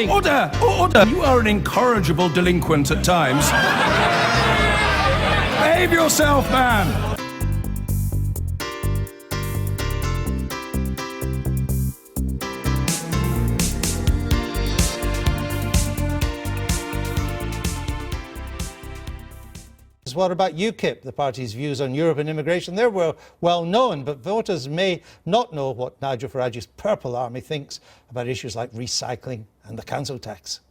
Order! Order! You are an incorrigible delinquent at times. Behave yourself, man! What about UKIP? The party's views on Europe and immigration, they're well known, but voters may not know what Nigel Farage's Purple Army thinks about issues like recycling and the council tax.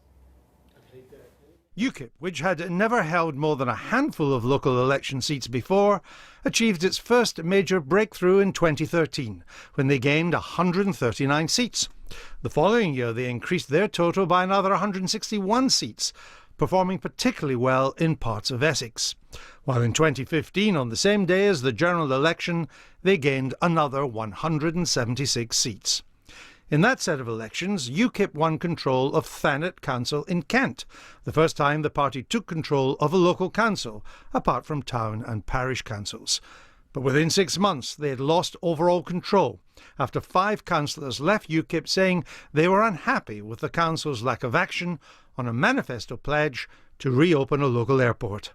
UKIP, which had never held more than a handful of local election seats before, achieved its first major breakthrough in 2013, when they gained 139 seats. The following year, they increased their total by another 161 seats, performing particularly well in parts of Essex. While in 2015, on the same day as the general election, they gained another 176 seats. In that set of elections, UKIP won control of Thanet Council in Kent, the first time the party took control of a local council, apart from town and parish councils. But within 6 months, they had lost overall control, after 5 councillors left UKIP saying they were unhappy with the council's lack of action on a manifesto pledge to reopen a local airport.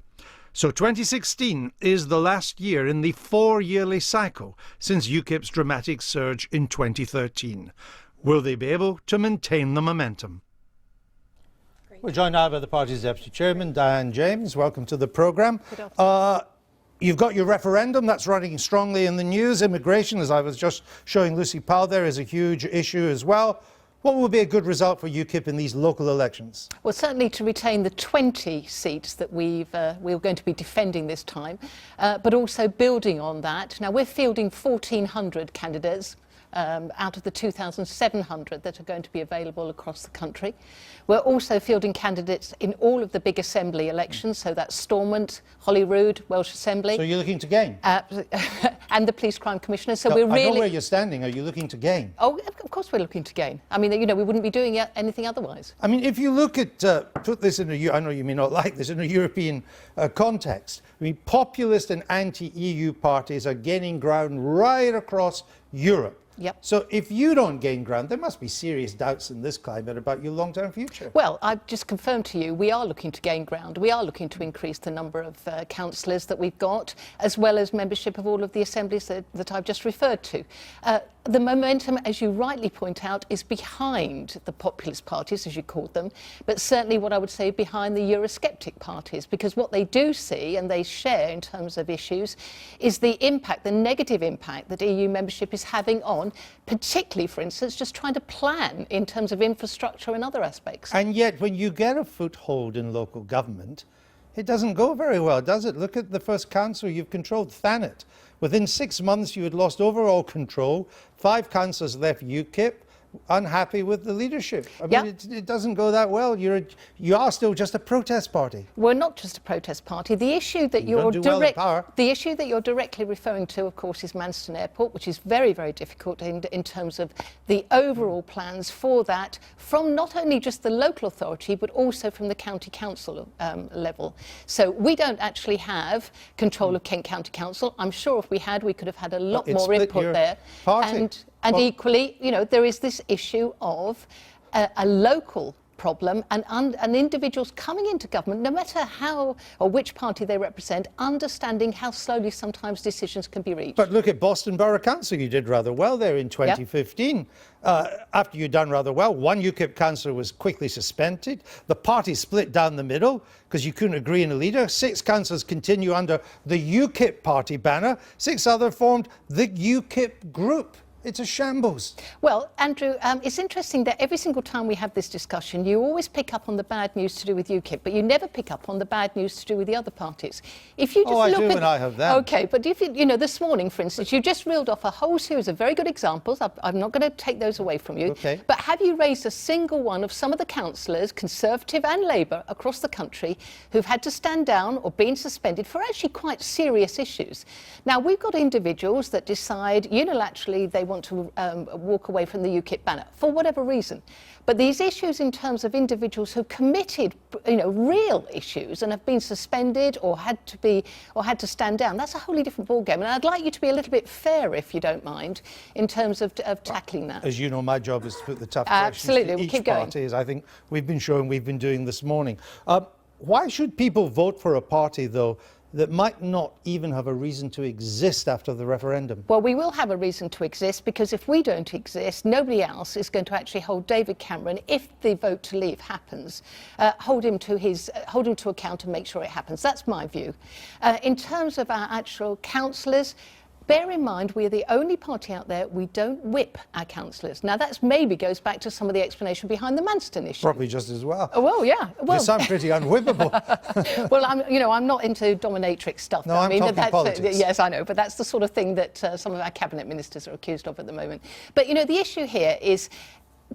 So 2016 is the last year in the 4-yearly cycle since UKIP's dramatic surge in 2013. Will they be able to maintain the momentum? We're joined now by the party's Deputy Chairman, Diane James. Welcome to the programme. Good afternoon. You've got your referendum that's running strongly in the news. Immigration, as I was just showing Lucy Powell there, is a huge issue as well. What will be a good result for UKIP in these local elections? Well, certainly to retain the 20 seats that we're going to be defending this time, but also building on that. Now, we're fielding 1,400 candidates out of the 2,700 that are going to be available across the country. We're also fielding candidates in all of the big assembly elections, so that's Stormont, Holyrood, Welsh Assembly. So you're looking to gain? And the Police Crime Commissioner. So no, we're really... I know where you're standing. Are you looking to gain? Oh, of course we're looking to gain. I mean, you know, we wouldn't be doing anything otherwise. I mean, if you look at, put this in I know you may not like this, in a European context, I mean, populist and anti-EU parties are gaining ground right across Europe. Yep. So if you don't gain ground, there must be serious doubts in this climate about your long-term future. Well, I've just confirmed to you, we are looking to gain ground. We are looking to increase the number of councillors that we've got, as well as membership of all of the assemblies that I've just referred to. The momentum, as you rightly point out, is behind the populist parties, as you called them, but certainly what I would say behind the Eurosceptic parties, because what they do see and they share in terms of issues is the impact, the negative impact that EU membership is having on, particularly, for instance, just trying to plan in terms of infrastructure and other aspects. And yet, when you get a foothold in local government, it doesn't go very well, does it? Look at the first council you've controlled, Thanet. Within 6 months, you had lost overall control. 5 councillors left UKIP, unhappy with the leadership. I mean, it doesn't go that well. You are still just a protest party. We're not just a protest party. The issue that the issue that you're directly referring to, of course, is Manston Airport, which is very, very difficult in terms of the overall plans for that, from not only just the local authority, but also from the county council level. So we don't actually have control of Kent County Council. I'm sure if we had, we could have had a lot more input there. And equally, you know, there is this issue of a local problem and individuals coming into government, no matter how or which party they represent, understanding how slowly sometimes decisions can be reached. But look at Boston Borough Council. You did rather well there in 2015. After you'd done rather well, 1 UKIP councillor was quickly suspended. The party split down the middle because you couldn't agree on a leader. 6 councillors continue under the UKIP party banner. 6 others formed the UKIP group. It's a shambles. Well, Andrew, it's interesting that every single time we have this discussion, you always pick up on the bad news to do with UKIP, but you never pick up on the bad news to do with the other parties. If you just I do when I have that. Okay, but if you know, this morning, for instance, you just reeled off a whole series of very good examples. I'm not going to take those away from you. Okay. But have you raised a single one of some of the councillors, Conservative and Labour, across the country, who've had to stand down or been suspended for actually quite serious issues? Now, we've got individuals that decide unilaterally they want to walk away from the UKIP banner, for whatever reason. But these issues in terms of individuals who committed, real issues and have been suspended or had to stand down, that's a wholly different ballgame. And I'd like you to be a little bit fair, if you don't mind, in terms of tackling that. As you know, my job is to put the tough questions to each party, as I think we've been showing we've been doing this morning. Why should people vote for a party, though, that might not even have a reason to exist after the referendum? Well, we will have a reason to exist, because if we don't exist, nobody else is going to actually hold David Cameron, if the vote to leave happens, hold him to account and make sure it happens. That's my view. In terms of our actual councillors, bear in mind, we are the only party out there, we don't whip our councillors. Now, that maybe goes back to some of the explanation behind the Manston issue. Probably just as well. Oh, well, yeah. Well, you sound pretty unwhippable. Well, I'm not into dominatrix stuff. No, I'm talking politics. Yes, I know, but that's the sort of thing that some of our cabinet ministers are accused of at the moment. But, the issue here is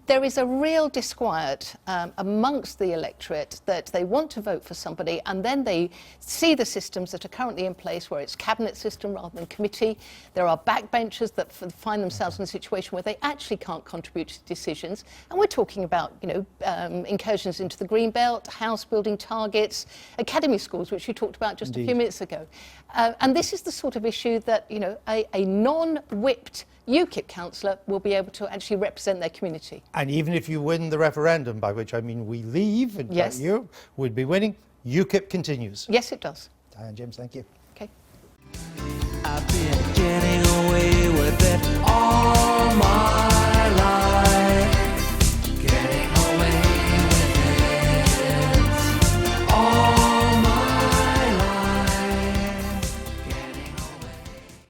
there is a real disquiet amongst the electorate that they want to vote for somebody, and then they see the systems that are currently in place where it's cabinet system rather than committee. There are backbenchers that find themselves in a situation where they actually can't contribute to decisions. And we're talking about, incursions into the green belt, house building targets, academy schools, which you talked about just a few minutes ago. And this is the sort of issue that, a non-whipped UKIP councillor will be able to actually represent their community. And even if you win the referendum, by which I mean we leave, and yes, you would be winning, UKIP continues. Yes, it does. Diane James, thank you. Okay. I've been getting away with it all my